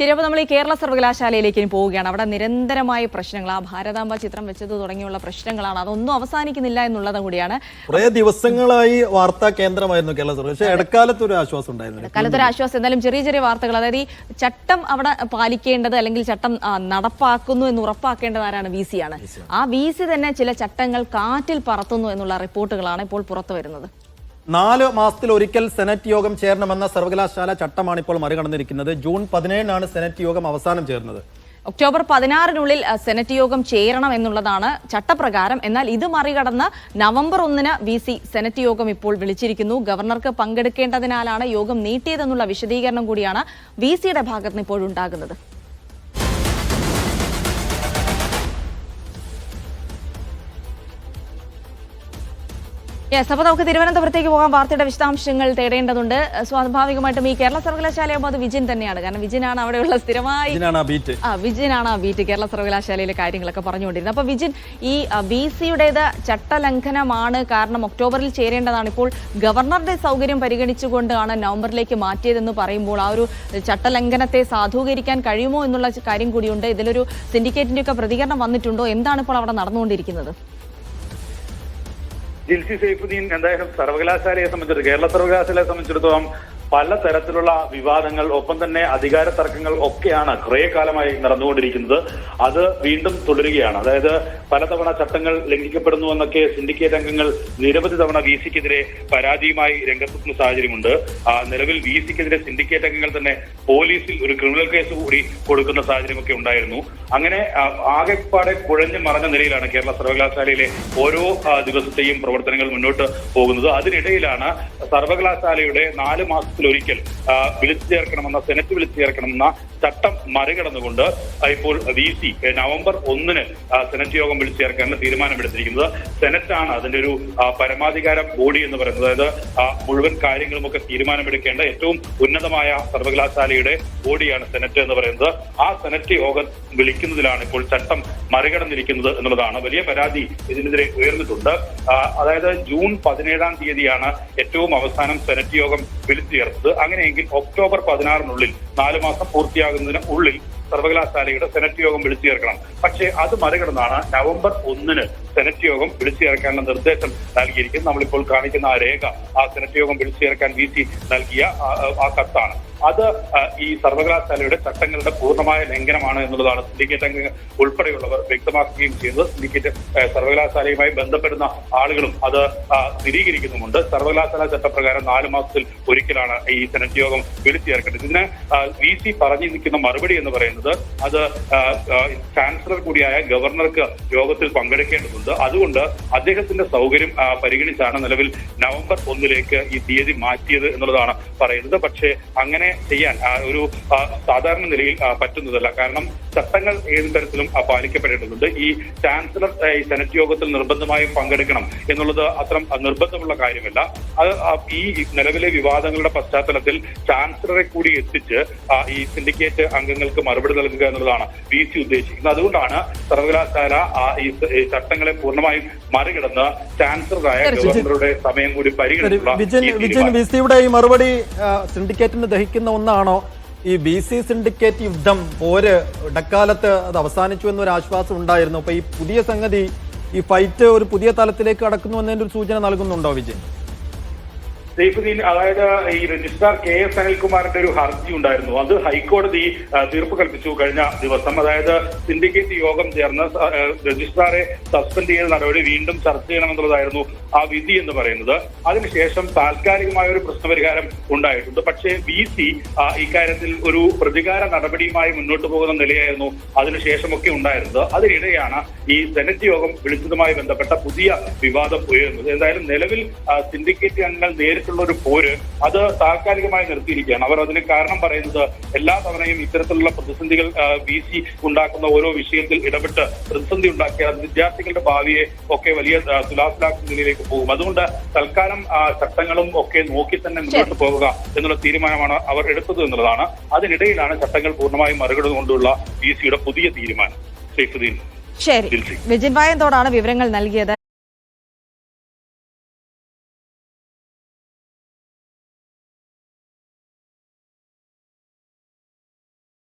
ചിലപ്പോൾ നമ്മൾ ഈ കേരള സർവകലാശാലയിലേക്ക് പോവുകയാണ്. അവിടെ നിരന്തരമായ പ്രശ്നങ്ങൾ, ആ ഭാരതാംബ ചിത്രം വെച്ചത് തുടങ്ങിയുള്ള പ്രശ്നങ്ങളാണ്. അതൊന്നും അവസാനിക്കുന്നില്ല എന്നുള്ളത് കൂടിയാണ്. കുറേ ദിവസങ്ങളായി വാർത്താ കേന്ദ്രമായിരുന്നു കേരള സർവകലാശാല. ഇടക്കാലത്ത് ഒരു ആശ്വാസം ഉണ്ടായിരുന്നു. കാലത്തൊരു ആശ്വാസം. എന്തായാലും ചെറിയ ചെറിയ വാർത്തകൾ, അതായത് ഈ ചട്ടം അവിടെ പാലിക്കേണ്ടത് അല്ലെങ്കിൽ ചട്ടം നടപ്പാക്കുന്നു എന്ന് ഉറപ്പാക്കേണ്ടത് ആരാണ്? VC ആണ്. ആ VC തന്നെ ചില ചട്ടങ്ങൾ കാറ്റിൽ പറത്തുന്നു എന്നുള്ള റിപ്പോർട്ടുകളാണ് ഇപ്പോൾ പുറത്തു വരുന്നത്. 4 മാസത്തിൽ ഒരിക്കൽ സെനറ്റ് യോഗം ചേരണമെന്ന സർവകലാശാല ചട്ടമാണ് ഇപ്പോൾ മറികടന്നിരിക്കുന്നത്. ജൂൺ 17-നാണ് സെനറ്റ് യോഗം അവസാനം ചേർന്നത്. ഒക്ടോബർ 16-നുള്ളിൽ സെനറ്റ് യോഗം ചേരണം എന്നുള്ളതാണ് ചട്ടപ്രകാരം. എന്നാൽ ഇത് മറികടന്ന് നവംബർ 1-ന് VC സെനറ്റ് യോഗം ഇപ്പോൾ വിളിച്ചിരിക്കുന്നു. ഗവർണർക്ക് പങ്കെടുക്കേണ്ടതിനാലാണ് യോഗം നീട്ടിയതെന്നുള്ള വിശദീകരണം കൂടിയാണ് VCയുടെ ഭാഗത്ത് നിന്ന് ഇപ്പോഴുണ്ടാകുന്നത്. അപ്പോൾ നമുക്ക് തിരുവനന്തപുരത്തേക്ക് പോകാൻ വാർത്തയുടെ വിശദാംശങ്ങൾ തേടേണ്ടതുണ്ട്. സ്വാഭാവികമായിട്ടും ഈ കേരള സർവകലാശാലയാകുമ്പോൾ അത് വിജിൻ തന്നെയാണ്. കാരണം വിജിനാണ് അവിടെയുള്ള സ്ഥിരമായി വിജിനാണ് ആ ബീറ്റ് കേരള സർവകലാശാലയിലെ കാര്യങ്ങളൊക്കെ പറഞ്ഞുകൊണ്ടിരുന്നത്. അപ്പോൾ വിജിൻ, ഈ VCയുടേത് ചട്ടലംഘനമാണ്, കാരണം ഒക്ടോബറിൽ ചേരേണ്ടതാണ്. ഇപ്പോൾ ഗവർണറുടെ സൗകര്യം പരിഗണിച്ചുകൊണ്ടാണ് നവംബറിലേക്ക് മാറ്റിയതെന്ന് പറയുമ്പോൾ ആ ഒരു ചട്ടലംഘനത്തെ സാധൂകരിക്കാൻ കഴിയുമോ എന്നുള്ള കാര്യം കൂടിയുണ്ട്. ഇതിലൊരു സിൻഡിക്കേറ്റിന്റെ ഒക്കെ പ്രതികരണം വന്നിട്ടുണ്ടോ? എന്താണ് ഇപ്പോൾ അവിടെ നടന്നുകൊണ്ടിരിക്കുന്നത്? ജിൽസി സൈഫുദ്ദീൻ, എന്തായാലും സർവകലാശാലയെ സംബന്ധിച്ചിടത്തോളം, കേരള സർവകലാശാലയെ സംബന്ധിച്ചിടത്തോളം പല തരത്തിലുള്ള വിവാദങ്ങൾ, ഒപ്പം തന്നെ അധികാര തർക്കങ്ങൾ ഒക്കെയാണ് കുറെ കാലമായി നടന്നുകൊണ്ടിരിക്കുന്നത്. അത് വീണ്ടും തുടരുകയാണ്. അതായത് പലതവണ ചട്ടങ്ങൾ ലംഘിക്കപ്പെടുന്നു എന്നൊക്കെ സിൻഡിക്കേറ്റ് അംഗങ്ങൾ നിരവധി തവണ VCക്കെതിരെ പരാതിയുമായി രംഗത്തെത്തുന്ന സാഹചര്യമുണ്ട്. നിലവിൽ VCക്കെതിരെ സിൻഡിക്കേറ്റ് അംഗങ്ങൾ തന്നെ പോലീസിൽ ഒരു ക്രിമിനൽ കേസ് കൂടി കൊടുക്കുന്ന സാഹചര്യമൊക്കെ ഉണ്ടായിരുന്നു. അങ്ങനെ ആകെപ്പാടെ കുഴഞ്ഞു മറഞ്ഞ നിലയിലാണ് കേരള സർവകലാശാലയിലെ ഓരോ ദിവസത്തെയും പ്രവർത്തനങ്ങൾ മുന്നോട്ട് പോകുന്നത്. അതിനിടയിലാണ് സർവകലാശാലയുടെ 4 മാസത്തിലൊരിക്കൽ വിളിച്ചു ചേർക്കണമെന്ന, സെനറ്റ് വിളിച്ചു ചേർക്കണമെന്ന ചട്ടം മറികടന്നുകൊണ്ട് ഇപ്പോൾ VC നവംബർ 1-ന് സെനറ്റ് യോഗം വിളിച്ചു ചേർക്കാനുള്ള തീരുമാനമെടുത്തിരിക്കുന്നത്. സെനറ്റാണ് അതിന്റെ ഒരു പരമാധികാര ബോഡി എന്ന് പറയുന്നത്. അതായത് മുഴുവൻ കാര്യങ്ങളുമൊക്കെ തീരുമാനമെടുക്കേണ്ട ഏറ്റവും ഉന്നതമായ സർവകലാശാലയുടെ ബോഡിയാണ് സെനറ്റ് എന്ന് പറയുന്നത്. ആ സെനറ്റ് യോഗം വിളിക്കുന്നതിലാണ് ഇപ്പോൾ ചട്ടം മറികടന്നിരിക്കുന്നത് എന്നുള്ളതാണ് വലിയ പരാതി ഇതിനെതിരെ ഉയർന്നിട്ടുണ്ട്. അതായത് ജൂൺ 17-ാം തീയതിയാണ് ഏറ്റവും അവസാനം സെനറ്റ് യോഗം വിളിച്ചു ചേർത്തത്. അങ്ങനെയെങ്കിൽ ഒക്ടോബർ 16-നുള്ളിൽ 4 മാസം പൂർത്തിയാകുന്നതിന് ഉള്ളിൽ സർവകലാശാലയുടെ സെനറ്റ് യോഗം വിളിച്ചു ചേർക്കണം. പക്ഷേ അത് മറികടന്നാണ് നവംബർ 1-ന് സെനറ്റ് യോഗം വിളിച്ചു ചേർക്കാനുള്ള നിർദ്ദേശം നൽകിയിരിക്കുന്നത്. നമ്മളിപ്പോൾ കാണിക്കുന്ന ആ രേഖ ആ സെനറ്റ് യോഗം വിളിച്ചു ചേർക്കാൻ VC നൽകിയ ആ കത്താണ്. അത് ഈ സർവകലാശാലയുടെ ചട്ടങ്ങളുടെ പൂർണ്ണമായ ലംഘനമാണ് എന്നുള്ളതാണ് സിൻഡിക്കേറ്റ് അംഗങ്ങൾ ഉൾപ്പെടെയുള്ളവർ വ്യക്തമാക്കുകയും ചെയ്യുന്നത്. സിൻഡിക്കേറ്റ് സർവകലാശാലയുമായി ബന്ധപ്പെടുന്ന ആളുകളും അത് സ്ഥിരീകരിക്കുന്നുമുണ്ട്. സർവകലാശാല ചട്ടപ്രകാരം 4 മാസത്തിൽ ഒരിക്കലാണ് ഈ സെനറ്റ് യോഗം വിളിച്ചു ചേർക്കേണ്ടത്. ഇതിന് VC പറഞ്ഞിരിക്കുന്ന മറുപടി എന്ന് പറയുന്നത് അത് ചാൻസലർ കൂടിയായ ഗവർണർക്ക് യോഗത്തിൽ പങ്കെടുക്കേണ്ടതുണ്ട്. അതുകൊണ്ട് അദ്ദേഹത്തിന്റെ സൗകര്യം പരിഗണിച്ചാണ് നിലവിൽ നവംബർ 1-ലേക്ക് ഈ തീയതി മാറ്റിയത് എന്നുള്ളതാണ് പറയുന്നത്. പക്ഷേ അങ്ങനെ ചെയ്യാൻ ഒരു സാധാരണ നിലയിൽ പറ്റുന്നതല്ല. കാരണം ചട്ടങ്ങൾ ഏത് തരത്തിലും പാലിക്കപ്പെടേണ്ടതുണ്ട്. ഈ ചാൻസലർ ഈ സെനറ്റ് യോഗത്തിൽ നിർബന്ധമായും പങ്കെടുക്കണം എന്നുള്ളത് അത്ര നിർബന്ധമുള്ള കാര്യമല്ല. അത് ഈ നിലവിലെ വിവാദങ്ങളുടെ പശ്ചാത്തലത്തിൽ ചാൻസലറെ കൂടി എത്തിച്ച് ഈ സിൻഡിക്കേറ്റ് അംഗങ്ങൾക്ക് മറുപടി നൽകുക എന്നുള്ളതാണ് VC ഉദ്ദേശിക്കുന്നത്. അതുകൊണ്ടാണ് സർവകലാശാല ഈ ചട്ടങ്ങളെ പൂർണ്ണമായും മറികടന്ന് ചാൻസലറായ ഗവർണറുടെ സമയം കൂടി പരിഗണിച്ചുള്ള VCയുടെ ഈ മറുപടി സിൻഡിക്കേറ്റിന് ദഹിക്കുന്ന ഒന്നാണോ? ഈ VC സിൻഡിക്കേറ്റ് യുദ്ധം പോര് ഇടക്കാലത്ത് അത് അവസാനിച്ചു എന്നൊരു ആശ്വാസം ഉണ്ടായിരുന്നു. അപ്പൊ ഈ പുതിയ സംഗതി, ഈ ഫൈറ്റ് ഒരു പുതിയ തലത്തിലേക്ക് കടക്കുന്നു എന്നതിന്റെ ഒരു സൂചന നൽകുന്നുണ്ടോ വിജയൻ? സൈഫുദ്ദീൻ, അതായത് ഈ രജിസ്ട്രാർ KS അനിൽകുമാറിന്റെ ഒരു ഹർജി ഉണ്ടായിരുന്നു. അത് ഹൈക്കോടതി തീർപ്പ് കൽപ്പിച്ചു കഴിഞ്ഞ ദിവസം. അതായത് സിൻഡിക്കേറ്റ് യോഗം ചേർന്ന് രജിസ്ട്രാറെ സസ്പെൻഡ് ചെയ്ത നടപടി വീണ്ടും ചർച്ച ചെയ്യണമെന്നുള്ളതായിരുന്നു ആ വിധി എന്ന് പറയുന്നത്. അതിനുശേഷം താൽക്കാലികമായ ഒരു പ്രശ്നപരിഹാരം ഉണ്ടായിട്ടുണ്ട്. പക്ഷേ VC ഇക്കാര്യത്തിൽ ഒരു പ്രതികാര നടപടിയുമായി മുന്നോട്ട് പോകുന്ന നിലയായിരുന്നു അതിനുശേഷമൊക്കെ ഉണ്ടായിരുന്നത്. അതിനിടെയാണ് ഈ സെനറ്റ് യോഗം വിളിച്ചതുമായി ബന്ധപ്പെട്ട പുതിയ വിവാദം ഉയരുന്നത്. എന്തായാലും നിലവിൽ സിൻഡിക്കേറ്റ് അംഗങ്ങൾ നേരിട്ടുള്ള ഒരു പോര് അത് താൽക്കാലികമായി നിർത്തിയിരിക്കുകയാണ്. അവർ അതിന് കാരണം പറയുന്നത് എല്ലാ തവണയും ഇത്തരത്തിലുള്ള പ്രതിസന്ധികൾ VC ഉണ്ടാക്കുന്ന ഓരോ വിഷയത്തിൽ ഇടപെട്ട് പ്രതിസന്ധി ഉണ്ടാക്കിയാൽ വിദ്യാർത്ഥികളുടെ ഭാവിയെ ഒക്കെ വലിയ തുലാസിലാക്കുന്ന നിലയിലേക്ക് പോകും. അതുകൊണ്ട് തൽക്കാലം ചട്ടങ്ങളും ഒക്കെ നോക്കി തന്നെ മുന്നോട്ട് പോകുക എന്നുള്ള തീരുമാനമാണ് അവർ എടുത്തത് എന്നുള്ളതാണ്. അതിനിടയിലാണ് ചട്ടങ്ങൾ പൂർണ്ണമായും മറികടന്നുകൊണ്ടുള്ള VCയുടെ പുതിയ തീരുമാനം. സൈഫുദ്ദീൻ, ശരി, വിജിൻ വായന്തോടാണ് വിവരങ്ങൾ നൽകിയത്.